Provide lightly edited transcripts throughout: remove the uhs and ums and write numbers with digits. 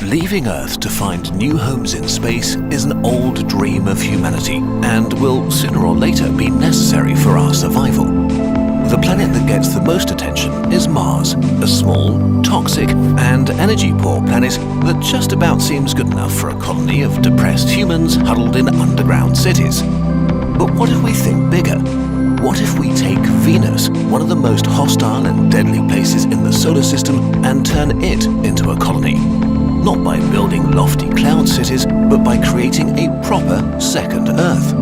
Leaving Earth to find new homes in space is an old dream of humanity and will sooner or later be necessary for our survival. The planet that gets the most attention is Mars, a small, toxic and energy-poor planet that just about seems good enough for a colony of depressed humans huddled in underground cities. But what if we think bigger? What if we take Venus, one of the most hostile and deadly places in the solar system, and turn it into a colony? Not by building lofty cloud cities, but by creating a proper second Earth.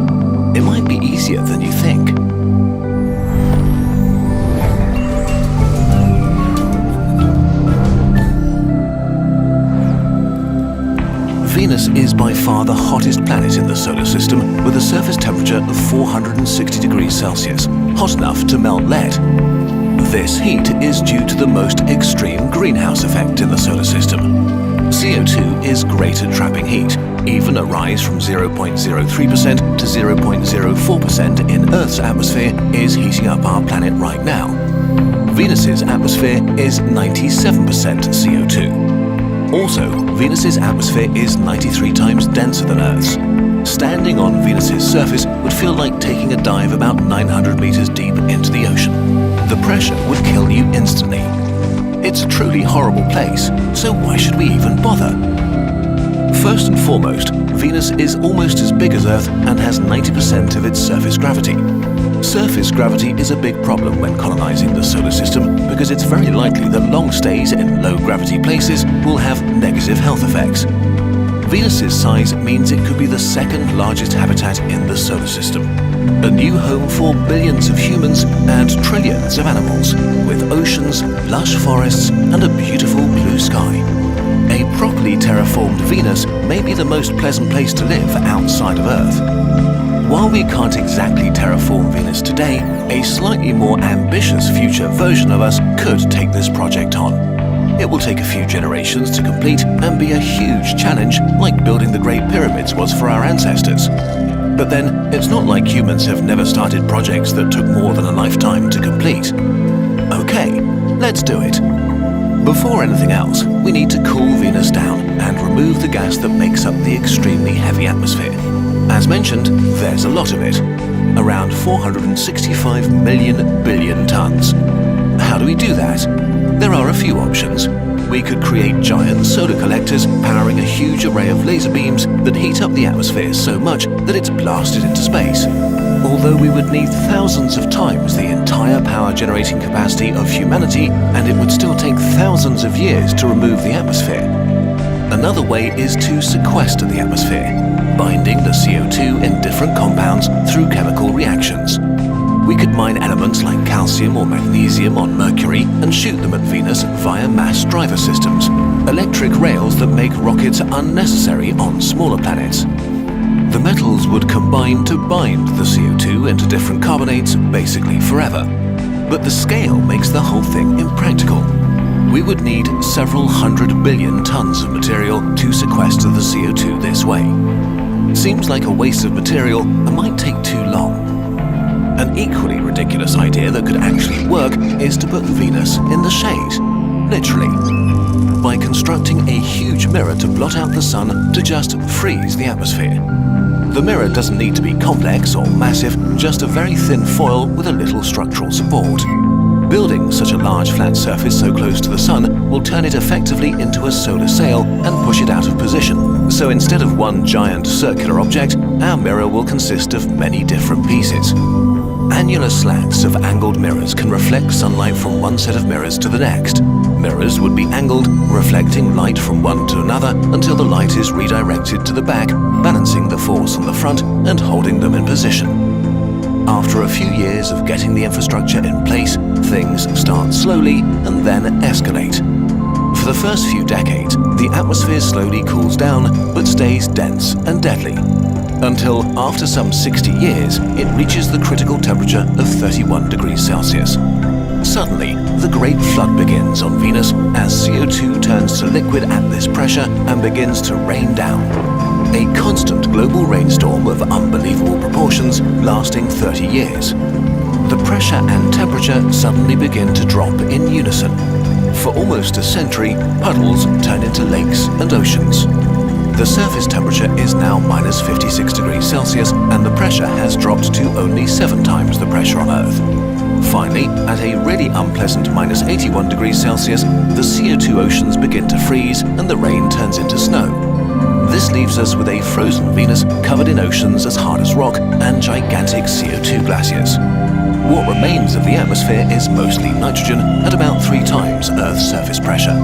It might be easier than you think. Venus is by far the hottest planet in the solar system, with a surface temperature of 460 degrees Celsius, hot enough to melt lead. This heat is due to the most extreme greenhouse effect in the solar system. CO2 is great at trapping heat. Even a rise from 0.03% to 0.04% in Earth's atmosphere is heating up our planet right now. Venus's atmosphere is 97% CO2. Also, Venus's atmosphere is 93 times denser than Earth's. Standing on Venus's surface would feel like taking a dive about 900 meters deep into the ocean. The pressure would kill you instantly. It's a truly horrible place, so why should we even bother? First and foremost, Venus is almost as big as Earth and has 90% of its surface gravity. Surface gravity is a big problem when colonizing the solar system because it's very likely that long stays in low-gravity places will have negative health effects. Venus's size means it could be the second largest habitat in the solar system. A new home for billions of humans and trillions of animals, with oceans, lush forests, and a beautiful blue sky. A properly terraformed Venus may be the most pleasant place to live outside of Earth. While we can't exactly terraform Venus today, a slightly more ambitious future version of us could take this project on. It will take a few generations to complete and be a huge challenge, like building the Great Pyramids was for our ancestors. But then, it's not like humans have never started projects that took more than a lifetime to complete. Okay, let's do it. Before anything else, we need to cool Venus down and remove the gas that makes up the extremely heavy atmosphere. As mentioned, there's a lot of it, around 465 million billion tons. How do we do that? There are a few options. We could create giant solar collectors powering a huge array of laser beams that heat up the atmosphere so much that it's blasted into space. Although we would need thousands of times the entire power generating capacity of humanity, and it would still take thousands of years to remove the atmosphere. Another way is to sequester the atmosphere, binding the CO2 in different compounds through chemical reactions. We could mine elements like calcium or magnesium on Mercury and shoot them at Venus via mass driver systems, electric rails that make rockets unnecessary on smaller planets. The metals would combine to bind the CO2 into different carbonates basically forever. But the scale makes the whole thing impractical. We would need several 100 billion tons of material to sequester the CO2 this way. Seems like a waste of material and might take too long. An equally ridiculous idea that could actually work is to put Venus in the shade, literally, by constructing a huge mirror to blot out the sun to just freeze the atmosphere. The mirror doesn't need to be complex or massive, just a very thin foil with a little structural support. Building such a large flat surface so close to the sun will turn it effectively into a solar sail and push it out of position. So instead of one giant circular object, our mirror will consist of many different pieces. Annular slats of angled mirrors can reflect sunlight from one set of mirrors to the next. Mirrors would be angled, reflecting light from one to another until the light is redirected to the back, balancing the force on the front and holding them in position. After a few years of getting the infrastructure in place, things start slowly and then escalate. For the first few decades, the atmosphere slowly cools down but stays dense and deadly, until after some 60 years, it reaches the critical temperature of 31 degrees Celsius. Suddenly, the Great Flood begins on Venus as CO2 turns to liquid at this pressure and begins to rain down. A constant global rainstorm of unbelievable proportions lasting 30 years. The pressure and temperature suddenly begin to drop in unison. For almost a century, puddles turn into lakes and oceans. The surface temperature is now minus 56 degrees Celsius and the pressure has dropped to only 7 times the pressure on Earth. Finally, at a really unpleasant minus 81 degrees Celsius, the CO2 oceans begin to freeze and the rain turns into snow. This leaves us with a frozen Venus covered in oceans as hard as rock and gigantic CO2 glaciers. What remains of the atmosphere is mostly nitrogen at about 3 times Earth's surface pressure.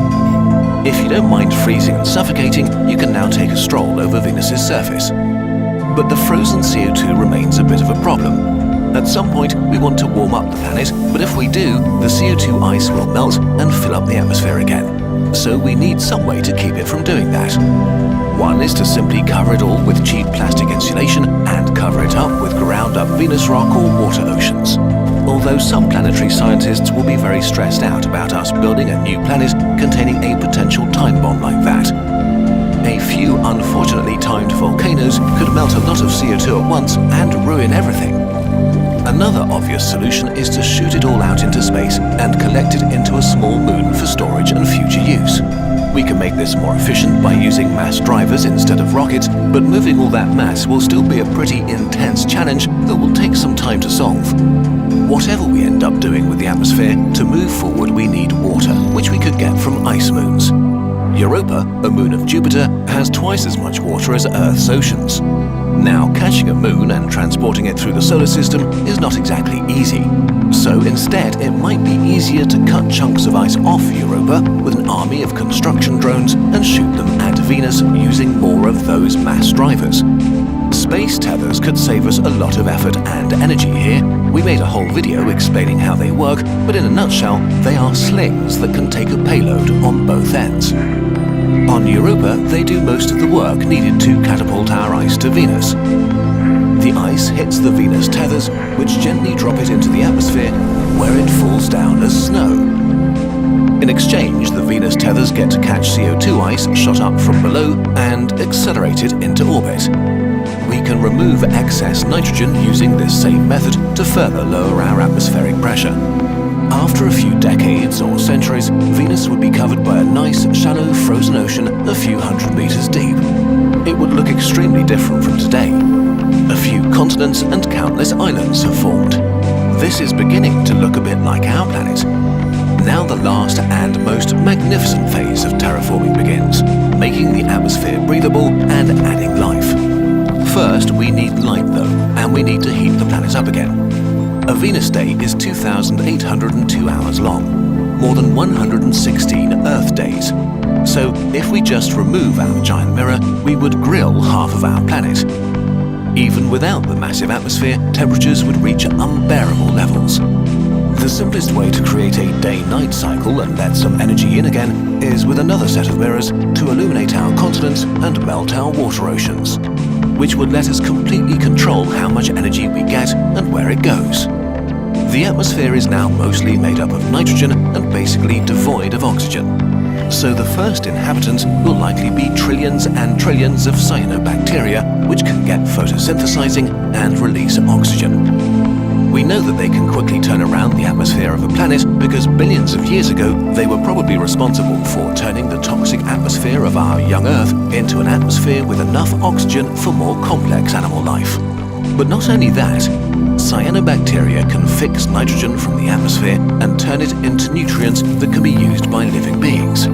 If you don't mind freezing and suffocating, you can now take a stroll over Venus's surface. But the frozen CO2 remains a bit of a problem. At some point, we want to warm up the planet, but if we do, the CO2 ice will melt and fill up the atmosphere again. So we need some way to keep it from doing that. One is to simply cover it all with cheap plastic insulation and cover it up with ground-up Venus rock or water oceans. Although some planetary scientists will be very stressed out about us building a new planet containing a potential time bomb like that. A few unfortunately timed volcanoes could melt a lot of CO2 at once and ruin everything. Another obvious solution is to shoot it all out into space and collect it into a small moon for storage and future use. We can make this more efficient by using mass drivers instead of rockets, but moving all that mass will still be a pretty intense challenge that will take some time to solve. Whatever we end up doing with the atmosphere, to move forward we need water, which we could get from ice moons. Europa, a moon of Jupiter, has twice as much water as Earth's oceans. Now, catching a moon and transporting it through the solar system is not exactly easy. So instead, it might be easier to cut chunks of ice off Europa with an army of construction drones and shoot them at Venus using more of those mass drivers. Space tethers could save us a lot of effort and energy here. We made a whole video explaining how they work, but in a nutshell, they are slings that can take a payload on both ends. On Europa, they do most of the work needed to catapult our ice to Venus. The ice hits the Venus tethers, which gently drop it into the atmosphere, where it falls down as snow. In exchange, the Venus tethers get to catch CO2 ice shot up from below and accelerate it into orbit. We can remove excess nitrogen using this same method to further lower our atmospheric pressure. After a few decades or centuries, Venus would be covered by a nice, shallow, frozen ocean a few hundred meters deep. It would look extremely different from today. A few continents and countless islands have formed. This is beginning to look a bit like our planet. Now the last and most magnificent phase of terraforming begins, making the atmosphere breathable and adding life. First, we need light though, and we need to heat the planet up again. A Venus day is 2,802 hours long, more than 116 Earth days. So if we just remove our giant mirror, we would grill half of our planet. Even without the massive atmosphere, temperatures would reach unbearable levels. The simplest way to create a day-night cycle and let some energy in again is with another set of mirrors to illuminate our continents and melt our water oceans, which would let us completely control how much energy we get and where it goes. The atmosphere is now mostly made up of nitrogen and basically devoid of oxygen. So the first inhabitants will likely be trillions and trillions of cyanobacteria, which can get photosynthesizing and release oxygen. We know that they can quickly turn around the atmosphere of a planet because billions of years ago they were probably responsible for turning the toxic atmosphere of our young Earth into an atmosphere with enough oxygen for more complex animal life. But not only that, cyanobacteria can fix nitrogen from the atmosphere and turn it into nutrients that can be used by living beings.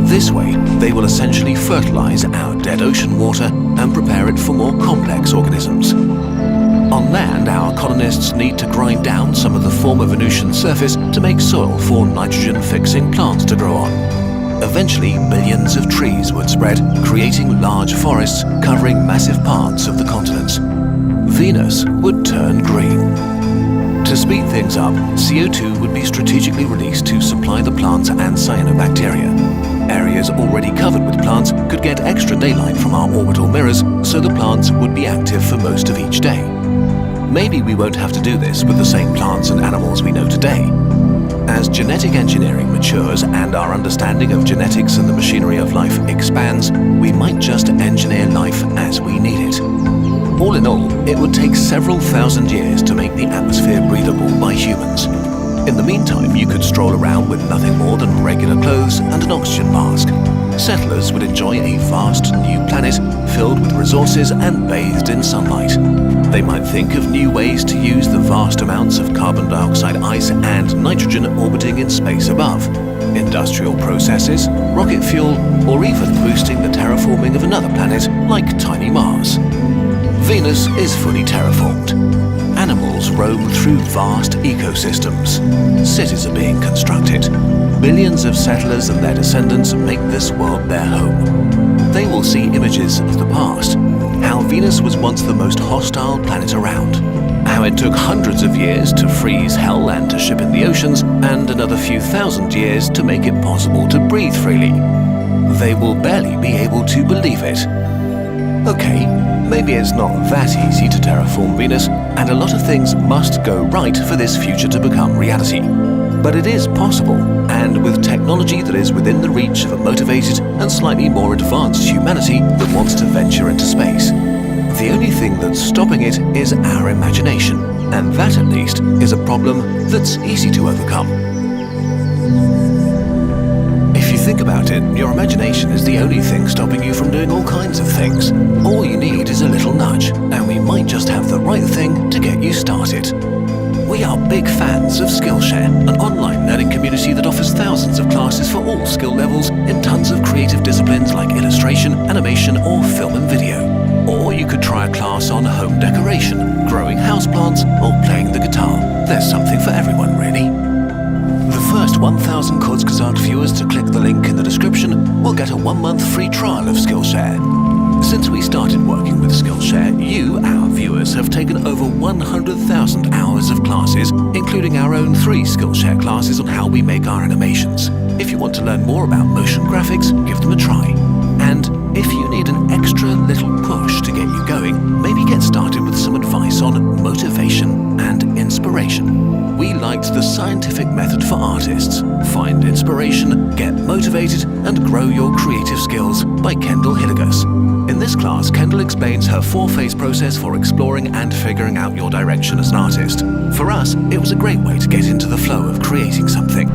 This way, they will essentially fertilize our dead ocean water and prepare it for more complex organisms. On land, our colonists need to grind down some of the former Venusian surface to make soil for nitrogen-fixing plants to grow on. Eventually, billions of trees would spread, creating large forests covering massive parts of the continents. Venus would turn green. To speed things up, CO2 would be strategically released to supply the plants and cyanobacteria. Areas already covered with plants could get extra daylight from our orbital mirrors, so the plants would be active for most of each day. Maybe we won't have to do this with the same plants and animals we know today. As genetic engineering matures and our understanding of genetics and the machinery of life expands, we might just engineer life as we need it. All in all, it would take several thousand years to make the atmosphere breathable by humans. In the meantime, you could stroll around with nothing more than regular clothes and an oxygen mask. Settlers would enjoy a vast new planet filled with resources and bathed in sunlight. They might think of new ways to use the vast amounts of carbon dioxide ice and nitrogen orbiting in space above. Industrial processes, rocket fuel, or even boosting the terraforming of another planet like tiny Mars. Venus is fully terraformed. Animals roam through vast ecosystems. Cities are being constructed. Billions of settlers and their descendants make this world their home. They will see images of the past, how Venus was once the most hostile planet around, how it took hundreds of years to freeze hell and to ship in the oceans, and another few thousand years to make it possible to breathe freely. They will barely be able to believe it. Okay, maybe it's not that easy to terraform Venus, and a lot of things must go right for this future to become reality. But it is possible, and with technology that is within the reach of a motivated and slightly more advanced humanity that wants to venture into space. The only thing that's stopping it is our imagination, and that at least is a problem that's easy to overcome. If you think about it, your imagination is the only thing stopping you from doing all kinds of things. All you need is a little nudge, and we might just have the right thing to get you started. We are big fans of Skillshare, an online learning community that offers thousands of classes for all skill levels in tons of creative disciplines like illustration, animation, or film and video. Or you could try a class on home decoration, growing houseplants, or playing the guitar. There's something for everyone, really. The first 1,000 Kurzgesagt viewers to click the link in the description will get a 1-month free trial of Skillshare. Since we started working with Skillshare, you, our viewers, have taken over 100,000 hours of classes, including our own 3 Skillshare classes on how we make our animations. If you want to learn more about motion graphics, give them a try. And if you need an extra little push to get you going, maybe get started with some advice on motivation and inspiration. We liked the scientific method for artists. Find inspiration, get motivated, and grow your creative skills by Kendall Hillegas. In this class, Kendall explains her 4-phase process for exploring and figuring out your direction as an artist. For us, it was a great way to get into the flow of creating something.